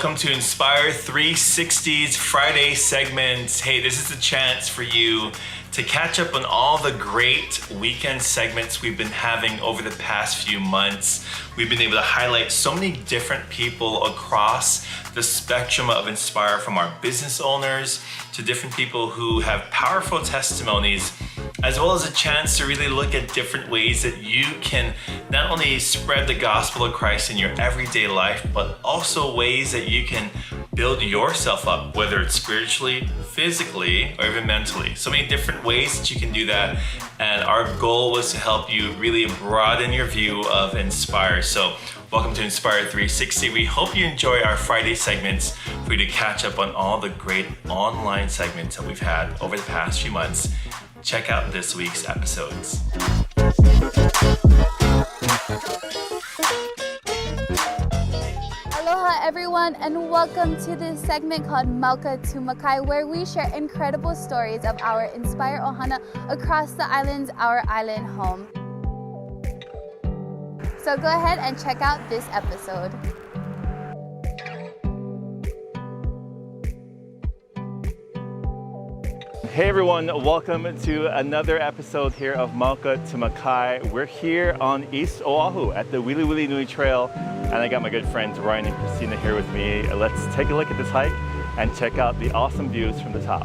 welcome to Inspire360's Friday segment. Hey, this is a chance for you to catch up on all the great weekend segments we've been having over the past few months. We've been able to highlight so many different people across the spectrum of Inspire, from our business owners to different people who have powerful testimonies, as well as a chance to really look at different ways that you can not only spread the gospel of Christ in your everyday life, but also ways that you can build yourself up, whether it's spiritually, physically, or even mentally. So many different ways that you can do that. And our goal was to help you really broaden your view of Inspire. So welcome to Inspire360. We hope you enjoy our Friday segments for you to catch up on all the great online segments that we've had over the past few months. Check out this week's episodes. Aloha everyone, and welcome to this segment called Mauka to Makai, where we share incredible stories of our Inspire Ohana across the islands, our island home. So go ahead and check out this episode. Hey everyone, welcome to another episode here of Mauka to Makai. We're here on East Oahu at the Wili Wili Nui Trail, and I got my good friends Ryan and Christina here with me. Let's take a look at this hike and check out the awesome views from the top.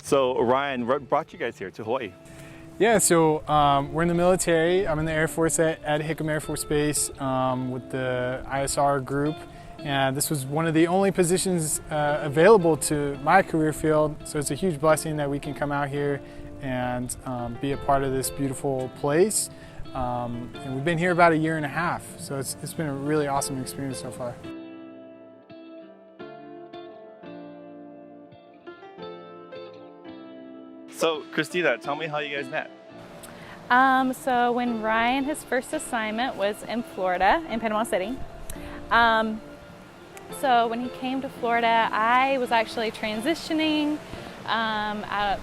So Ryan, what brought you guys here to Hawaii? Yeah, so we're in the military. I'm in the Air Force at Hickam Air Force Base with the ISR group. And this was one of the only positions available to my career field. So it's a huge blessing that we can come out here and be a part of this beautiful place. And we've been here about a year and a half. So it's been a really awesome experience so far. So Christina, tell me how you guys met. So when Ryan, his first assignment was in Florida, in Panama City. So when he came to Florida, I was actually transitioning out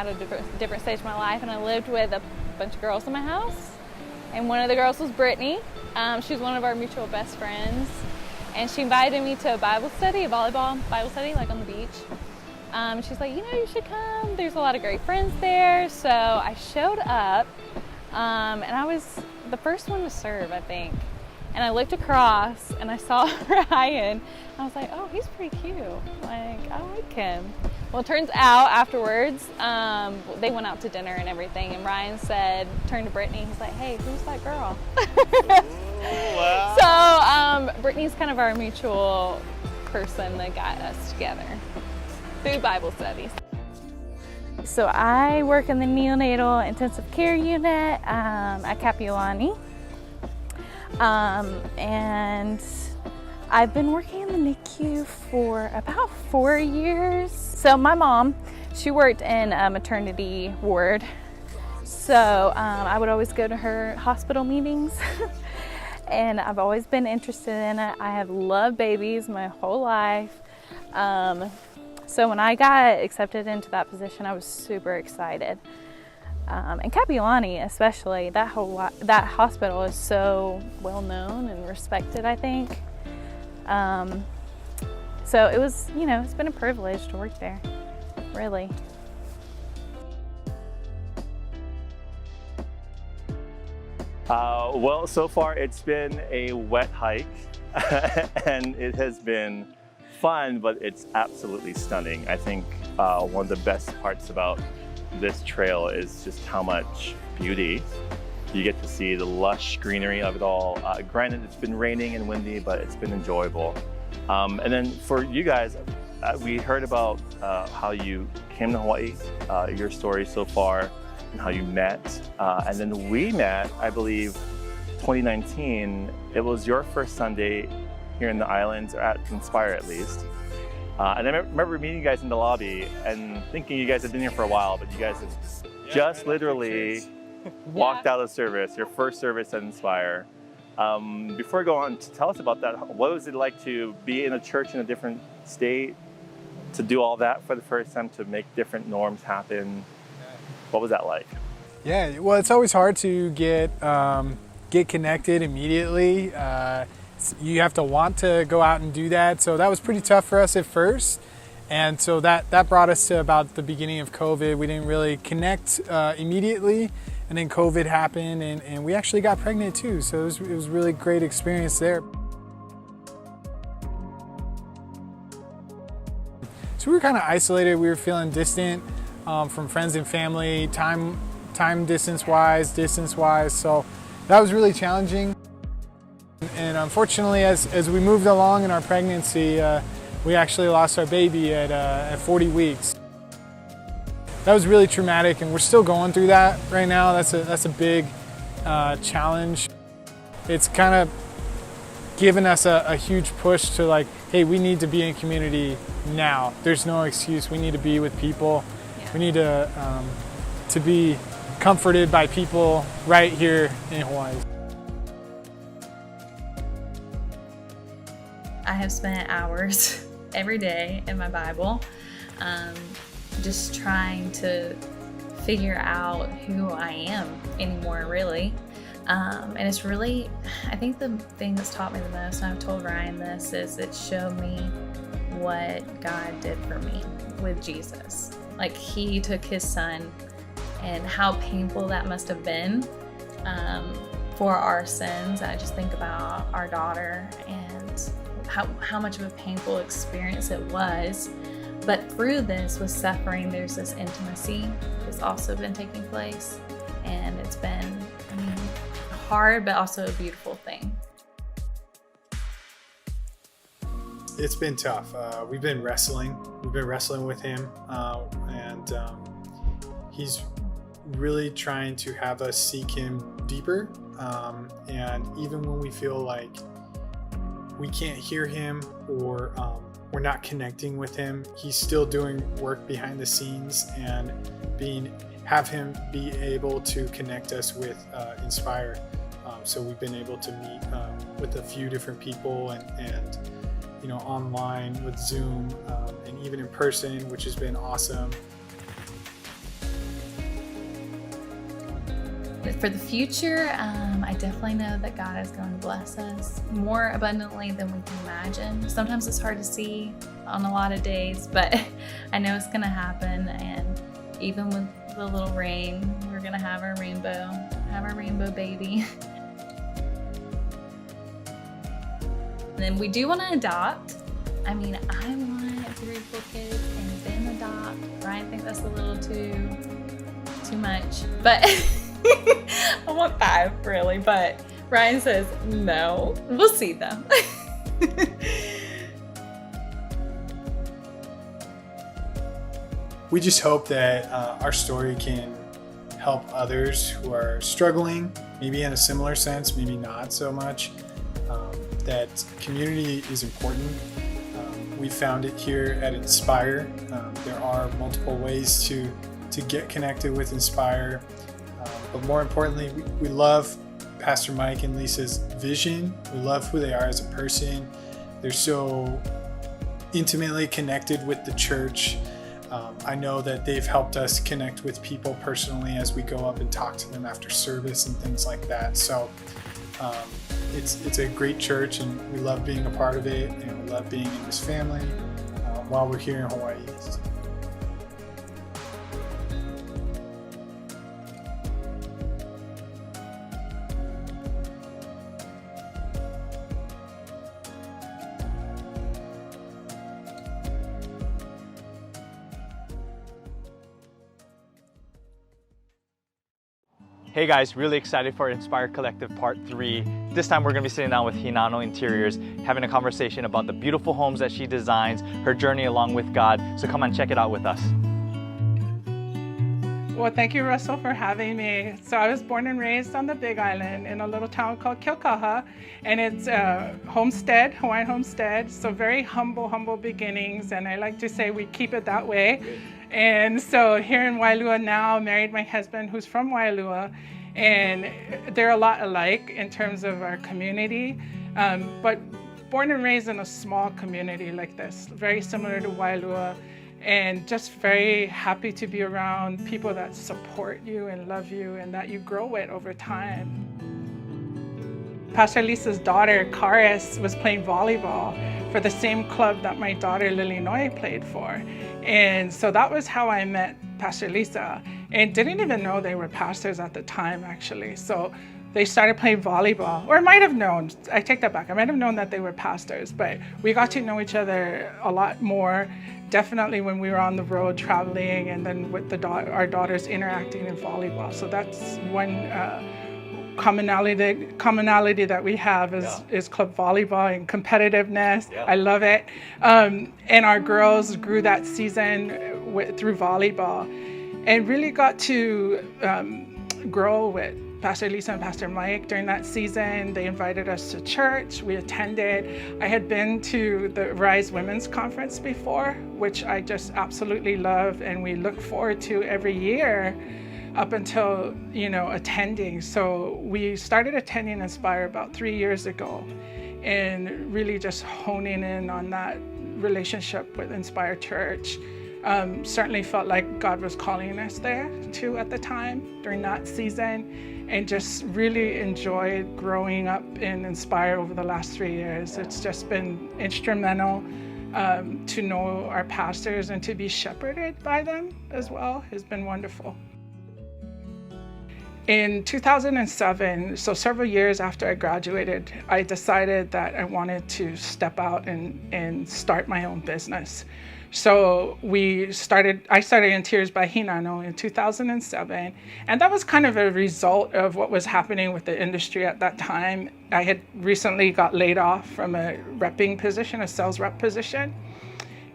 of a different stage of my life, and I lived with a bunch of girls in my house. And one of the girls was Brittany. She was one of our mutual best friends, and she invited me to a Bible study, a volleyball Bible study, like on the beach. She's like, you should come. There's a lot of great friends there. So I showed up, and I was the first one to serve, I think. And I looked across and I saw Ryan. I was like, oh, he's pretty cute. Like, I like him. Well, it turns out afterwards, they went out to dinner and everything. And Ryan turned to Brittany. He's like, hey, who's that girl? Ooh, wow. So Brittany's kind of our mutual person that got us together through Bible studies. So I work in the neonatal intensive care unit at Kapiolani. And I've been working in the NICU for about 4 years. So my mom, she worked in a maternity ward. So I would always go to her hospital meetings. And I've always been interested in it. I have loved babies my whole life. So when I got accepted into that position, I was super excited. And Kapiolani especially, that hospital is so well known and respected, I think. So it was, it's been a privilege to work there, really. Well, so far it's been a wet hike and it has been fun, but it's absolutely stunning. I think one of the best parts about this trail is just how much beauty you get to see, the lush greenery of it all. Granted, it's been raining and windy, but it's been enjoyable. And then for you guys, we heard about how you came to Hawaii, your story so far, and how you met. And then we met, I believe, 2019. It was your first Sunday here in the islands, or at Inspire at least. And I remember meeting you guys in the lobby and thinking you guys had been here for a while, but you guys had just literally walked out of service, your first service at Inspire. Before I go on, to tell us about that, what was it like to be in a church in a different state, to do all that for the first time, to make different norms happen? What was that like? Yeah, well, it's always hard to get connected immediately. You have to want to go out and do that. So that was pretty tough for us at first. And so that brought us to about the beginning of COVID. We didn't really connect immediately. And then COVID happened, and we actually got pregnant too. So it was a really great experience there. So we were kind of isolated. We were feeling distant from friends and family, time distance-wise. So that was really challenging. And unfortunately, as we moved along in our pregnancy, we actually lost our baby at 40 weeks. That was really traumatic, and we're still going through that right now. That's a big challenge. It's kind of given us a huge push to, like, hey, we need to be in community now. There's no excuse. We need to be with people. Yeah. We need to be comforted by people right here in Hawaii. I have spent hours every day in my Bible, just trying to figure out who I am anymore, really. And it's really, I think the thing that's taught me the most, and I've told Ryan this, is it showed me what God did for me with Jesus. Like, he took his son, and how painful that must have been for our sins. I just think about our daughter and how much of a painful experience it was. But through this, with suffering, there's this intimacy that's also been taking place. And it's been, hard, but also a beautiful thing. It's been tough. We've been wrestling with him, and he's really trying to have us seek him deeper. And even when we feel like we can't hear him or we're not connecting with him, he's still doing work behind the scenes and have him be able to connect us with Inspire. So we've been able to meet with a few different people and online with Zoom and even in person, which has been awesome. For the future, I definitely know that God is going to bless us more abundantly than we can imagine. Sometimes it's hard to see on a lot of days, but I know it's going to happen. And even with the little rain, we're going to have our rainbow baby. And then we do want to adopt. I want 3 full kids and then adopt. Ryan thinks that's a little too much, but I want 5 really, but Ryan says no. We'll see though. We just hope that our story can help others who are struggling, maybe in a similar sense, maybe not so much. That community is important. We found it here at Inspire. There are multiple ways to get connected with Inspire. But more importantly, we love Pastor Mike and Lisa's vision. We love who they are as a person. They're so intimately connected with the church. I know that they've helped us connect with people personally as we go up and talk to them after service and things like that. So it's a great church, and we love being a part of it, and we love being in this family while we're here in Hawaii. Hey guys, really excited for Inspire Collective Part 3. This time we're going to be sitting down with Hinano Interiors, having a conversation about the beautiful homes that she designs, her journey along with God. So come on, check it out with us. Well, thank you, Russell, for having me. So I was born and raised on the Big Island in a little town called Kilkaha, and it's a homestead, Hawaiian homestead. So very humble beginnings, and I like to say we keep it that way. And so here in Wailua now, married my husband who's from Wailua, And they're a lot alike in terms of our community, but born and raised in a small community like this, very similar to Wailua, and just very happy to be around people that support you and love you and that you grow with over time. Pastor Lisa's daughter, Karis, was playing volleyball for the same club that my daughter, Lilinoy, played for. And so that was how I met Pastor Lisa, and didn't even know they were pastors at the time, actually. So they started playing volleyball, or I might have known, I take that back, I might have known that they were pastors, but we got to know each other a lot more, definitely when we were on the road traveling, and then with our daughters interacting in volleyball. So that's one commonality that we have is club volleyball and competitiveness. I love it. And our girls grew that season through volleyball, and really got to grow with Pastor Lisa and Pastor Mike during that season. They invited us to church. We attended. I had been to the Rise Women's Conference before, which I just absolutely love, and we look forward to every year up until, attending. So we started attending Inspire about 3 years ago, and really just honing in on that relationship with InspireChurch. Certainly felt like God was calling us there too at the time during that season, and just really enjoyed growing up in Inspire over the last 3 years. It's just been instrumental to know our pastors and to be shepherded by them as well has been wonderful. In 2007, so several years after I graduated, I decided that I wanted to step out and start my own business. So I started Interiors by Hinano in 2007, and that was kind of a result of what was happening with the industry at that time. I had recently got laid off from a repping position, a sales rep position,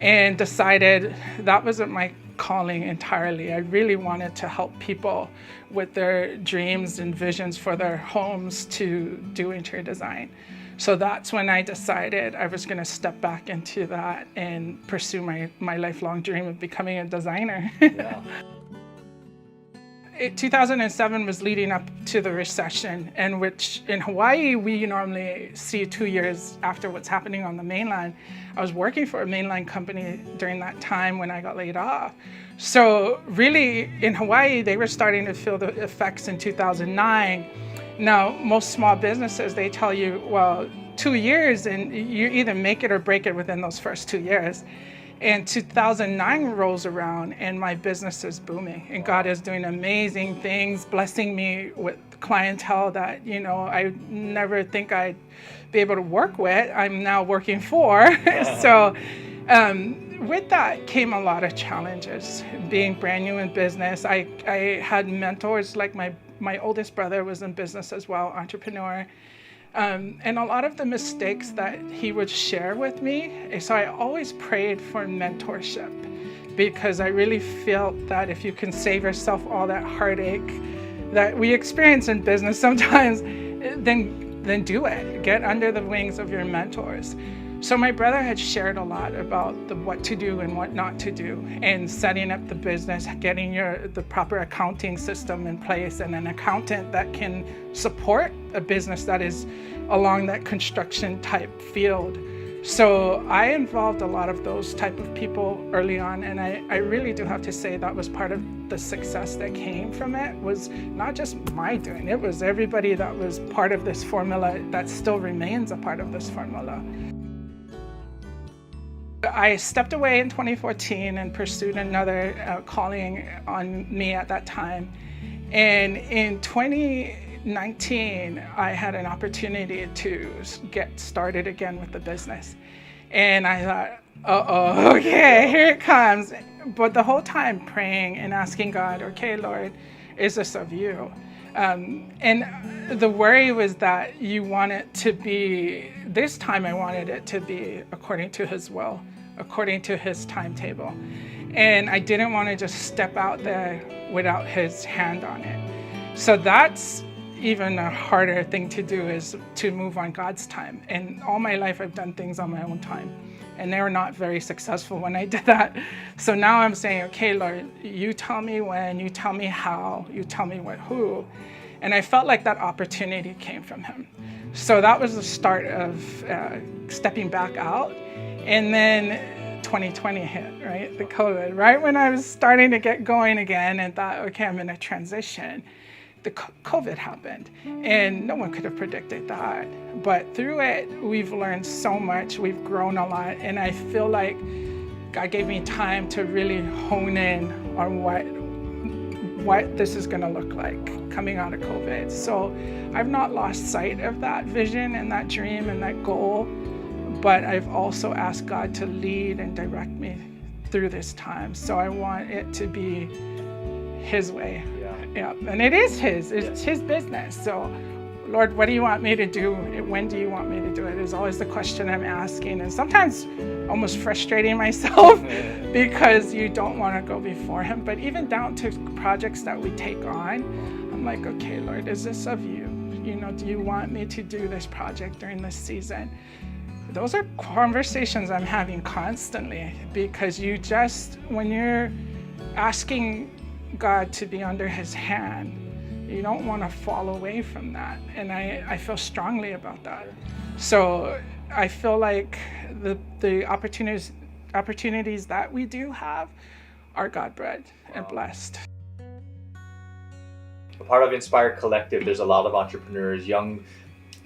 and decided that wasn't my calling entirely. I really wanted to help people with their dreams and visions for their homes to do interior design. So that's when I decided I was going to step back into that and pursue my lifelong dream of becoming a designer. Yeah. 2007 was leading up to the recession, and which in Hawaii we normally see 2 years after what's happening on the mainland. I was working for a mainland company during that time when I got laid off. So really in Hawaii they were starting to feel the effects in 2009. Now, most small businesses, they tell you, well, 2 years and you either make it or break it within those first 2 years. And 2009 rolls around and my business is booming, and God is doing amazing things, blessing me with clientele that, I never think I'd be able to work with. I'm now working for. So with that came a lot of challenges. Being brand new in business, I had mentors, like my oldest brother was in business as well, entrepreneur. And a lot of the mistakes that he would share with me. So I always prayed for mentorship, because I really felt that if you can save yourself all that heartache that we experience in business sometimes, then do it. Get under the wings of your mentors. So my brother had shared a lot about what to do and what not to do, and setting up the business, getting the proper accounting system in place, and an accountant that can support a business that is along that construction type field. So I involved a lot of those type of people early on, and I really do have to say that was part of the success that came from it. Was not just my doing, it was everybody that was part of this formula that still remains a part of this formula. I stepped away in 2014 and pursued another calling on me at that time. And in 2019, I had an opportunity to get started again with the business. And I thought, okay, here it comes. But the whole time praying and asking God, okay, Lord, is this of you? And the worry was that you want it to be, this time I wanted it to be according to His will, according to His timetable. And I didn't want to just step out there without His hand on it. So that's even a harder thing to do, is to move on God's time. And all my life I've done things on my own time, and they were not very successful when I did that. So now I'm saying, okay, Lord, you tell me when, you tell me how, you tell me who. And I felt like that opportunity came from him. So that was the start of stepping back out. And then 2020 hit, right? The COVID, right when I was starting to get going again and thought, okay, I'm in a transition. The COVID happened, and no one could have predicted that. But through it, we've learned so much, we've grown a lot, and I feel like God gave me time to really hone in on what this is gonna look like coming out of COVID. So I've not lost sight of that vision and that dream and that goal, but I've also asked God to lead and direct me through this time. So I want it to be His way. Yeah, and it is it's His business. So, Lord, what do you want me to do? When do you want me to do it? Is always the question I'm asking, and sometimes almost frustrating myself because you don't want to go before Him. But even down to projects that we take on, I'm like, okay, Lord, is this of you? Do you want me to do this project during this season? Those are conversations I'm having constantly, because when you're asking God to be under His hand, you don't want to fall away from that. And I feel strongly about that. So I feel like the opportunities that we do have are God-bred and blessed. A part of Inspire Collective, there's a lot of entrepreneurs, young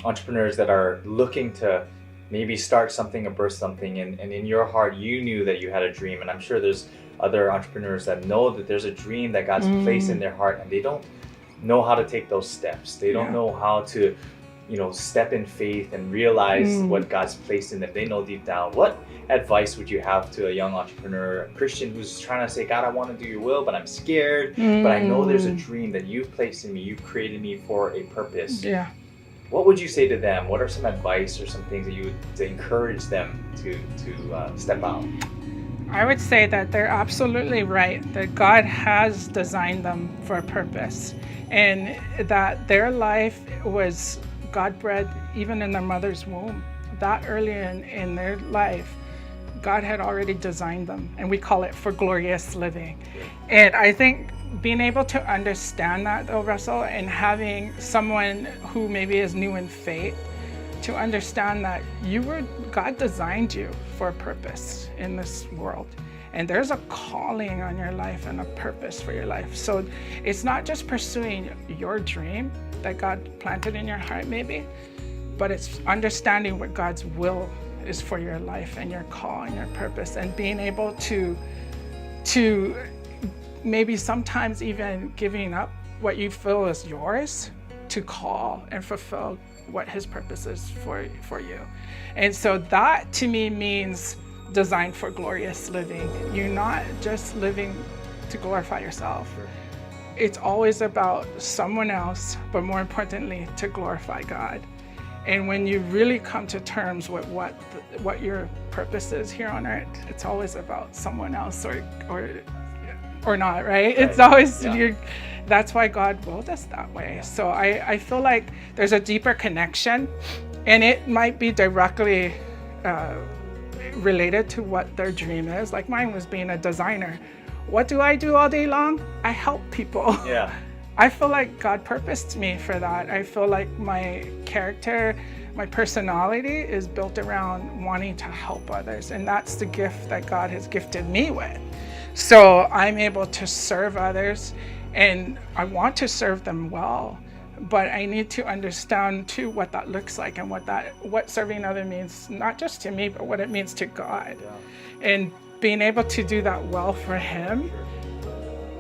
entrepreneurs that are looking to maybe start something or birth something. And in your heart, you knew that you had a dream. And I'm sure there's other entrepreneurs that know that there's a dream that God's placed in their heart, and they don't know how to take those steps. They don't know how to, step in faith and realize what God's placed in them. They know deep down. What advice would you have to a young entrepreneur, a Christian who's trying to say, God, I want to do your will, but I'm scared, but I know there's a dream that you've placed in me. You've created me for a purpose. Yeah. What would you say to them? What are some advice or some things that you would to encourage them to step out? I would say that they're absolutely right, that God has designed them for a purpose, and that their life was God-bred even in their mother's womb. That early in their life, God had already designed them, and we call it for glorious living. And I think being able to understand that, though, Russell, and having someone who maybe is new in faith, to understand that God designed you for a purpose in this world. And there's a calling on your life and a purpose for your life. So it's not just pursuing your dream that God planted in your heart maybe, but it's understanding what God's will is for your life and your call and your purpose, and being able to maybe sometimes even giving up what you feel is yours to call and fulfill what His purpose is for you. And so that to me means designed for glorious living. You're not just living to glorify yourself. It's always about someone else, but more importantly, to glorify God. And when you really come to terms with what your purpose is here on earth, it's always about someone else or not, right? It's always that's why God willed us that way. So I feel like there's a deeper connection, and it might be directly related to what their dream is. Like mine was being a designer. What do I do all day long? I help people. Yeah. I feel like God purposed me for that. I feel like my character, my personality is built around wanting to help others, and that's the gift that God has gifted me with. So I'm able to serve others, and I want to serve them well, but I need to understand too what that looks like and what serving others means, not just to me, but what it means to God. Yeah. And being able to do that well for Him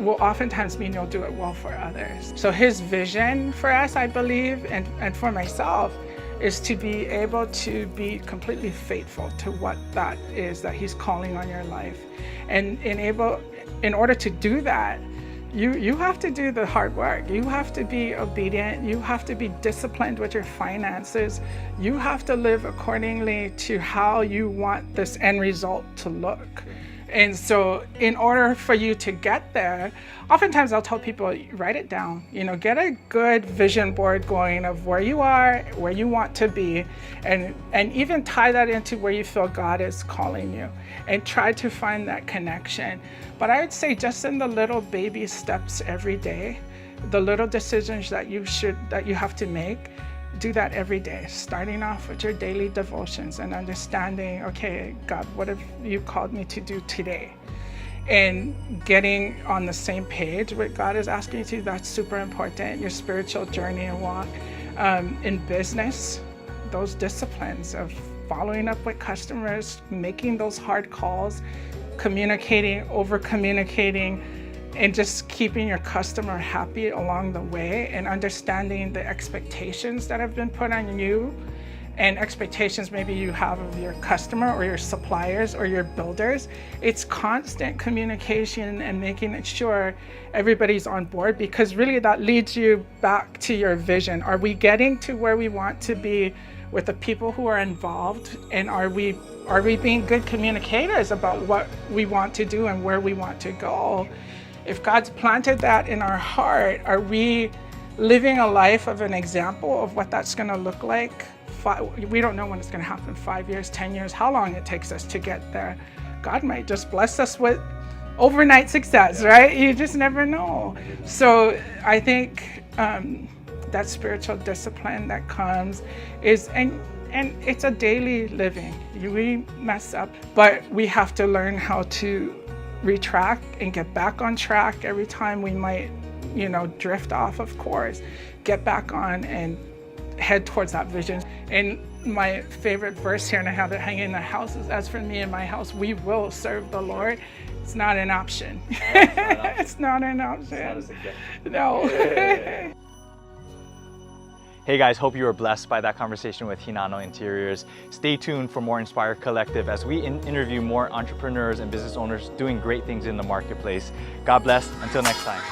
will oftentimes mean you'll do it well for others. So His vision for us, I believe, and for myself, is to be able to be completely faithful to what that is that He's calling on your life. And in order to do that, you have to do the hard work. You have to be obedient. You have to be disciplined with your finances. You have to live accordingly to how you want this end result to look. And so in order for you to get there, oftentimes I'll tell people, write it down, get a good vision board going of where you are, where you want to be, and even tie that into where you feel God is calling you, and try to find that connection. But I would say just in the little baby steps every day, the little decisions that you have to make, do that every day, starting off with your daily devotions and understanding, okay, God, what have you called me to do today? And getting on the same page with God is asking you to, that's super important. Your spiritual journey and walk. In business, those disciplines of following up with customers, making those hard calls, communicating, over-communicating, and just keeping your customer happy along the way, and understanding the expectations that have been put on you and expectations maybe you have of your customer or your suppliers or your builders. It's constant communication and making sure everybody's on board, because really that leads you back to your vision. Are we getting to where we want to be with the people who are involved? And are we being good communicators about what we want to do and where we want to go? If God's planted that in our heart, are we living a life of an example of what that's going to look like? We don't know when it's going to happen, 5 years, 10 years, how long it takes us to get there. God might just bless us with overnight success, right? You just never know. So I think that spiritual discipline that comes is, and it's a daily living. We mess up, but we have to learn how to retract and get back on track every time we might, drift off of course, get back on and head towards that vision. And my favorite verse here, and I have it hanging in the house, is, as for me and my house, we will serve the Lord. It's not an option. It's not an option. No. Hey guys, hope you were blessed by that conversation with Hinano Interiors. Stay tuned for more Inspire Collective as we interview more entrepreneurs and business owners doing great things in the marketplace. God bless. Until next time.